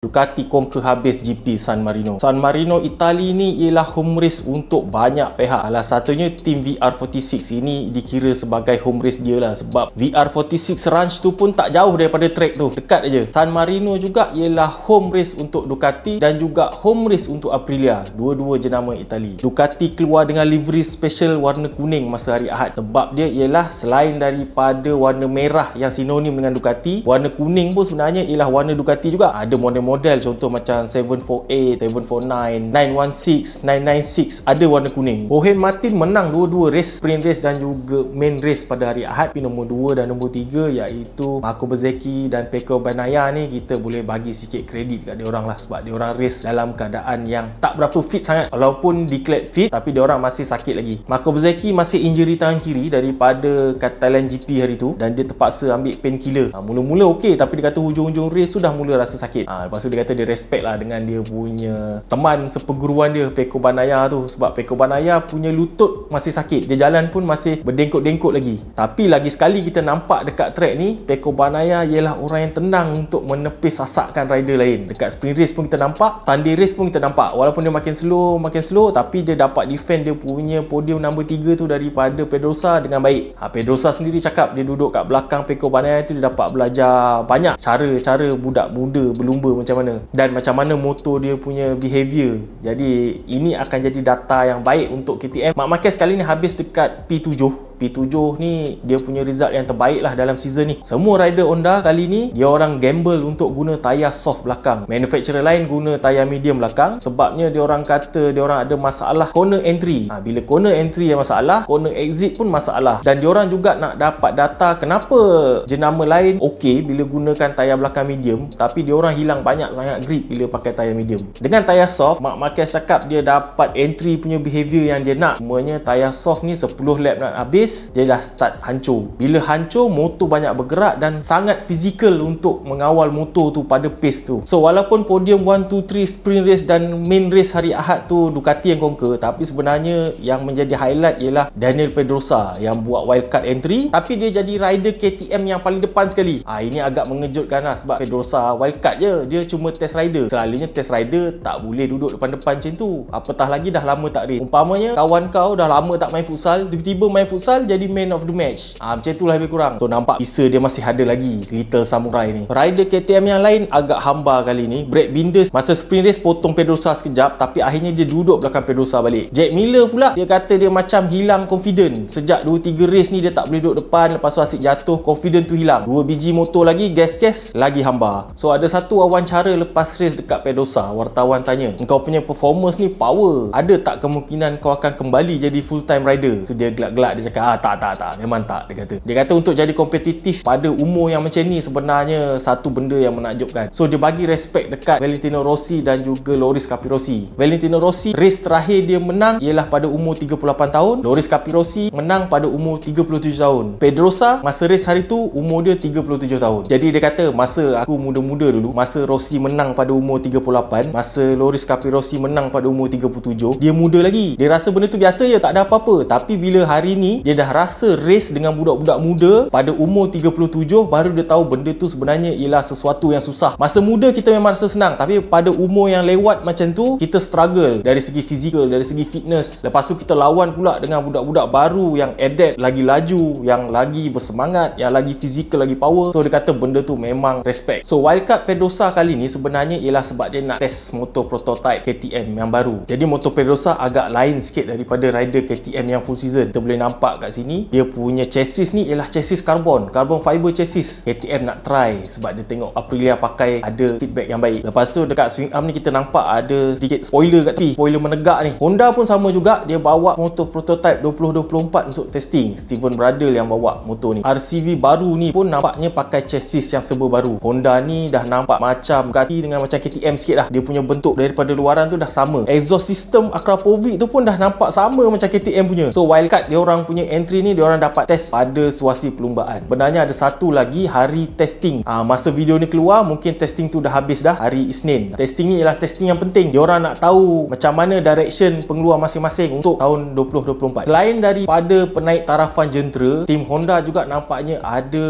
Ducati conquer habis GP San Marino. San Marino Itali ni ialah home race untuk banyak pihak. Salah satunya tim VR46 ini dikira sebagai home race dia lah, sebab VR46 Ranch tu pun tak jauh daripada track tu, dekat aja. San Marino juga ialah home race untuk Ducati dan juga home race untuk Aprilia, dua-dua jenama Itali. Ducati keluar dengan livery special warna kuning masa hari Ahad, sebab dia ialah selain daripada warna merah yang sinonim dengan Ducati, warna kuning pun sebenarnya ialah warna Ducati juga. Ada model contoh macam 748, 749, 916, 996 ada warna kuning. Jorge Martin menang dua-dua race, sprint race dan juga main race pada hari Ahad. Tapi nombor 2 dan nombor 3 iaitu Marco Bezzecchi dan Pecco Bagnaia ni kita boleh bagi sikit kredit kat dia orang lah, sebab dia orang race dalam keadaan yang tak berapa fit sangat. Walaupun declared fit tapi dia orang masih sakit lagi. Marco Bezzecchi masih injury tangan kiri daripada Catalan GP hari tu dan dia terpaksa ambil painkiller. Mula-mula okey, tapi dia kata hujung-hujung race tu dah mula rasa sakit. Lepas tu dia kata dia respect lah dengan dia punya teman seperguruan dia, Pecco Bagnaia tu, sebab Pecco Bagnaia punya lutut masih sakit, dia jalan pun masih berdengkot-dengkot lagi. Tapi lagi sekali kita nampak dekat track ni, Pecco Bagnaia ialah orang yang tenang untuk menepis sasakkan rider lain. Dekat sprint race pun kita nampak, Sunday race pun kita nampak, walaupun dia makin slow tapi dia dapat defend dia punya podium nombor 3 tu daripada Pedrosa dengan baik. Pedrosa sendiri cakap dia duduk kat belakang Pecco Bagnaia tu, dia dapat belajar banyak cara budak muda berlumba macam mana dan macam mana motor dia punya behavior. Jadi ini akan jadi data yang baik untuk KTM. Marc Marquez kali ni habis dekat P7 ni dia punya result yang terbaik lah dalam season ni. Semua rider Honda kali ni dia orang gamble untuk guna tayar soft belakang. Manufacturer lain guna tayar medium belakang, sebabnya dia orang kata dia orang ada masalah corner entry. Bila corner entry yang masalah, corner exit pun masalah. Dan dia orang juga nak dapat data kenapa jenama lain okey bila gunakan tayar belakang medium, tapi dia orang hilang banyak sangat grip bila pakai tayar medium. Dengan tayar soft, Marc Marquez cakap dia dapat entry punya behavior yang dia nak. Semuanya tayar soft ni 10 lap nak habis, dia dah start hancur. Bila hancur, motor banyak bergerak dan sangat fizikal untuk mengawal motor tu pada pace tu. So walaupun podium 1, 2, 3 sprint race dan main race hari Ahad tu Ducati yang conquer, tapi sebenarnya yang menjadi highlight ialah Daniel Pedrosa yang buat wildcard entry, tapi dia jadi rider KTM yang paling depan sekali. Ini agak mengejutkan lah, sebab Pedrosa wildcard je, dia cuma test rider. Selalunya test rider tak boleh duduk depan-depan macam tu, apatah lagi dah lama tak race. Umpamanya kawan kau dah lama tak main futsal, tiba-tiba main futsal jadi man of the match. Macam tu lah lebih kurang. So nampak bisa dia masih ada lagi, Little Samurai ni. Rider KTM yang lain agak hamba kali ni. Brad Binder masa sprint race potong Pedrosa sekejap, tapi akhirnya dia duduk belakang Pedrosa balik. Jack Miller pula, dia kata dia macam hilang confident. Sejak 2-3 race ni dia tak boleh duduk depan, lepas tu asyik jatuh, confident tu hilang. 2 biji motor lagi, gas lagi hamba. So ada satu wawancara lepas race dekat Pedrosa, wartawan tanya, kau punya performance ni power, ada tak kemungkinan kau akan kembali jadi full time rider? So dia gelak-gelak, dia cakap tak, memang tak. Dia kata untuk jadi kompetitif pada umur yang macam ni sebenarnya satu benda yang menakjubkan. So dia bagi respect dekat Valentino Rossi dan juga Loris Capirossi. Valentino Rossi race terakhir dia menang ialah pada umur 38 tahun, Loris Capirossi menang pada umur 37 tahun. Pedrosa masa race hari tu umur dia 37 tahun. Jadi dia kata masa aku muda-muda dulu, masa Rossi menang pada umur 38, masa Loris Capirossi menang pada umur 37, dia muda lagi. Dia rasa benda tu biasa je, tak ada apa-apa. Tapi bila hari ni dia dah rasa race dengan budak-budak muda pada umur 37, baru dia tahu benda tu sebenarnya ialah sesuatu yang susah. Masa muda kita memang rasa senang, tapi pada umur yang lewat macam tu, kita struggle dari segi fizikal, dari segi fitness. Lepas tu kita lawan pula dengan budak-budak baru yang adapt, lagi laju, yang lagi bersemangat, yang lagi fizikal, lagi power. So dia kata benda tu memang respect. So wildcard Pedrosa kali ni sebenarnya ialah sebab dia nak test motor prototype KTM yang baru. Jadi motor Pedrosa agak lain sikit daripada rider KTM yang full season. Kita boleh nampak kat sini, dia punya chassis ni ialah chassis carbon fiber chassis. KTM nak try sebab dia tengok Aprilia pakai ada feedback yang baik. Lepas tu dekat swing arm ni kita nampak ada sedikit spoiler kat tepi, spoiler menegak ni. Honda pun sama juga, dia bawa motor prototype 2024 untuk testing. Steven Bradl yang bawa motor ni. RCV baru ni pun nampaknya pakai chassis yang serba baru. Honda ni dah nampak macam Ducati dengan macam KTM sikit lah. Dia punya bentuk daripada luaran tu dah sama. Exhaust system Akrapovic tu pun dah nampak sama macam KTM punya. So wildcard dia orang punya entry ni diorang dapat test pada situasi perlumbaan. Benarnya ada satu lagi hari testing. Masa video ni keluar mungkin testing tu dah habis dah, hari Isnin. Testing ni ialah testing yang penting. Diorang nak tahu macam mana direction pengeluar masing-masing untuk tahun 2024. Selain daripada penaik tarafan jentera, tim Honda juga nampaknya ada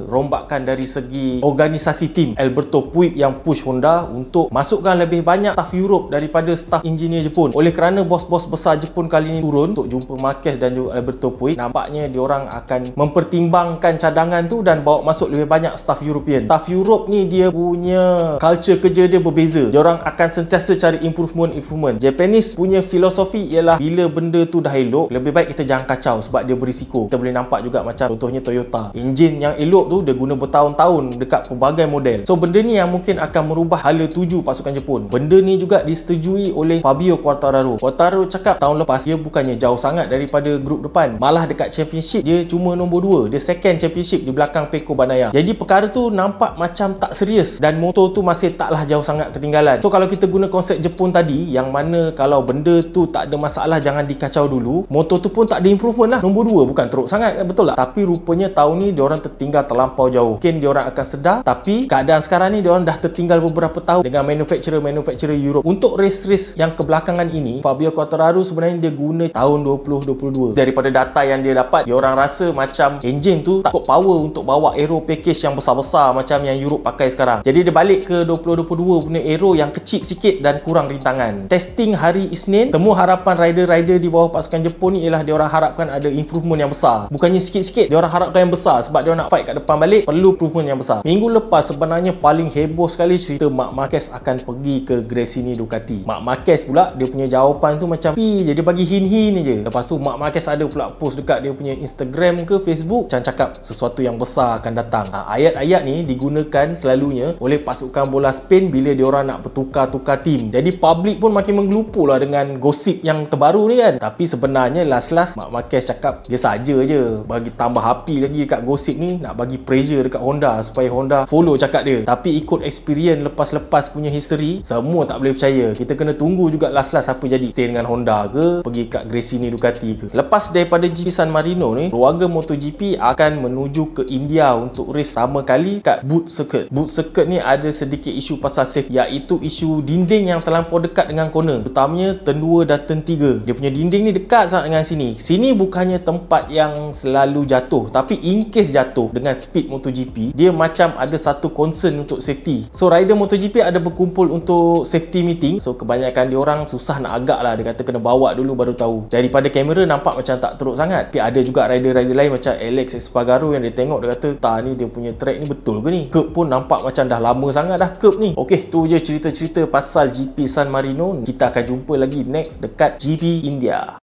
rombakan dari segi organisasi tim. Alberto Puig yang push Honda untuk masukkan lebih banyak staff Europe daripada staff engineer Jepun. Oleh kerana bos-bos besar Jepun kali ni turun untuk jumpa Marquez dan juga Alberto Puig, nampaknya diorang akan mempertimbangkan cadangan tu dan bawa masuk lebih banyak staff European. Staff Europe ni dia punya culture kerja dia berbeza. Diorang akan sentiasa cari improvement. Japanese punya filosofi ialah bila benda tu dah elok, lebih baik kita jangan kacau sebab dia berisiko. Kita boleh nampak juga macam contohnya Toyota. Enjin yang elok tu dia guna bertahun-tahun dekat pelbagai model. So benda ni yang mungkin akan merubah hala tuju pasukan Jepun. Benda ni juga disetujui oleh Fabio Quartararo. Quartararo cakap tahun lepas dia bukannya jauh sangat daripada grup depan. Malah dekat championship dia cuma nombor 2. Dia second championship di belakang Pecco Bagnaia. Jadi perkara tu nampak macam tak serius dan motor tu masih taklah jauh sangat ketinggalan. So kalau kita guna konsep Jepun tadi yang mana kalau benda tu tak ada masalah jangan dikacau dulu, motor tu pun tak ada improvement lah. Nombor 2 bukan teruk sangat, betul tak? Tapi rupanya tahun ni diorang tertinggal terlampau jauh. Mungkin diorang akan sedar, tapi keadaan sekarang ni diorang dah tertinggal beberapa tahun dengan manufacturer Europe. Untuk race-race yang kebelakangan ini, Fabio Quartararo sebenarnya dia guna tahun 2022. Daripada data yang dia dapat, diorang rasa macam enjin tu tak cukup power untuk bawa aero package yang besar-besar macam yang Europe pakai sekarang. Jadi dia balik ke 2022 punya aero yang kecil sikit dan kurang rintangan. Testing hari Isnin, semua harapan rider-rider di bawah pasukan Jepun ni ialah diorang harapkan ada improvement yang besar. Bukannya sikit-sikit, diorang harapkan yang besar sebab diorang nak fight kat depan balik, perlu improvement yang besar. Minggu lepas sebenarnya paling heboh sekali cerita Marc Marquez akan pergi ke Gresini Ducati. Marc Marquez pula dia punya jawapan tu macam je, dia bagi hin-hin je. Lepas tu Marc Marquez ada pula post dekat dia punya Instagram ke Facebook macam cakap sesuatu yang besar akan datang. Ayat-ayat ni digunakan selalunya oleh pasukan bola Spain bila diorang nak bertukar-tukar tim. Jadi public pun makin menggelupur lah dengan gosip yang terbaru ni kan. Tapi sebenarnya last Marc Marquez cakap dia saja je bagi tambah api lagi dekat gosip ni, nak bagi pressure dekat Honda supaya Honda follow cakap dia. Tapi ikut experience lepas-lepas punya history, semua tak boleh percaya. Kita kena tunggu juga last apa jadi. Stay dengan Honda ke, pergi kat Gresini Ducati ke. Lepas daripada GP San Marino ni, keluarga MotoGP akan menuju ke India untuk race sama kali kat Boot Circuit. Boot Circuit ni ada sedikit isu pasal safety, iaitu isu dinding yang terlampau dekat dengan corner, terutamanya turn 2 dan turn 3. Dia punya dinding ni dekat sangat dengan sini. Sini bukannya tempat yang selalu jatuh, tapi in case jatuh dengan speed MotoGP, dia macam ada satu concern untuk safety. So rider MotoGP ada berkumpul untuk safety meeting. So kebanyakan diorang susah nak agak lah, dia kata kena bawa dulu baru tahu. Daripada kamera nampak macam tak teruk sangat, tapi ada juga rider-rider lain macam Alex Espargaro yang dia tengok, dia kata tak ni dia punya track ni betul ke ni? Curb pun nampak macam dah lama sangat dah curb ni. Okey, tu je cerita-cerita pasal GP San Marino. Kita akan jumpa lagi next dekat GP India.